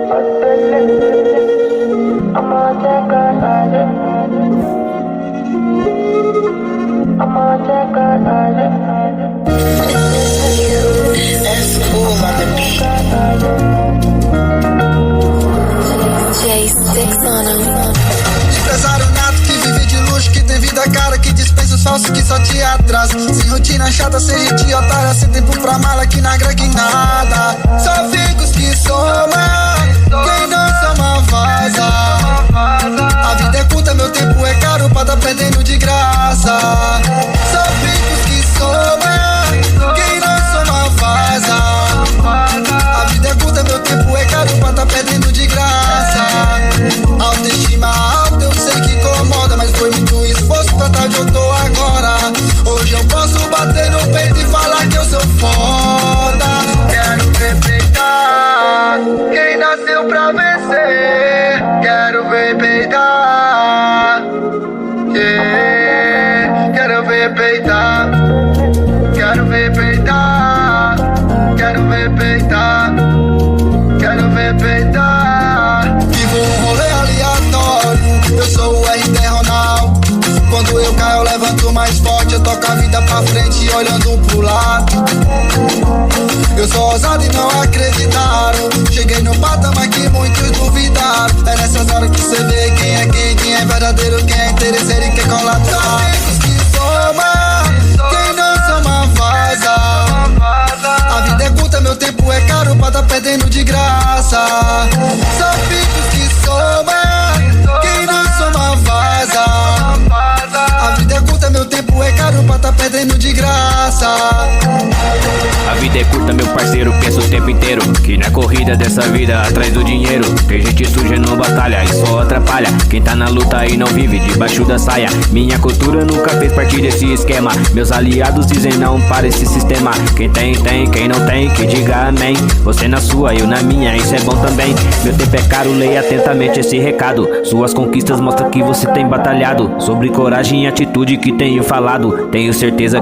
That's cool on the beat. J6 on him. Empresário nato que vive de luxo, que tem vida cara, que dispensa os falsos que só te atrasa. Sem rotina chata, sem gente otária, sem tempo pra mala que não agrega em nada. Só fica os que soma, quem não soma vaza. A vida é curta, meu tempo é caro pra tá perdendo de graça. Só fica os que soma, quem não soma vaza. A vida é curta, meu tempo é caro pra tá perdendo de graça. Autoestima alta, eu sei que incomoda, mas foi muito esforço pra tá onde eu tô agora. Hoje eu posso bater no peito e falar que eu sou foda. Quero respeitar quem nasceu pra vencer. Quero ver peidar, yeah. Quero ver peidar, quero ver peidar, quero ver peidar, quero ver peidar. Vivo um rolê aleatório, eu sou o RD Ronaldo. Quando eu caio eu levanto mais forte, eu toco a vida pra frente olhando pro lado. Eu sou ousado e não acreditaram, cheguei no patamar que muitos duvidaram. É nessas horas que cê vê quem é verdadeiro, quem é interesseiro e quem cola atrás. Só amigos que soma, quem não soma vaza. A vida é curta, meu tempo é caro pra tá perdendo de graça. Só amigos que soma, quem não soma vaza. A vida é curta, meu tempo é caro pra tá perdendo de graça. A vida é curta, meu parceiro, pensa o tempo inteiro que na corrida dessa vida atrás do dinheiro. Tem gente suja não batalha e só atrapalha quem tá na luta e não vive debaixo da saia. Minha cultura nunca fez parte desse esquema. Meus aliados dizem não para esse sistema. Quem tem, tem, quem não tem, que diga amém. Você na sua, eu na minha, isso é bom também. Meu tempo é caro, leia atentamente esse recado. Suas conquistas mostram que você tem batalhado. Sobre coragem e atitude que tenho falado. Tenho certeza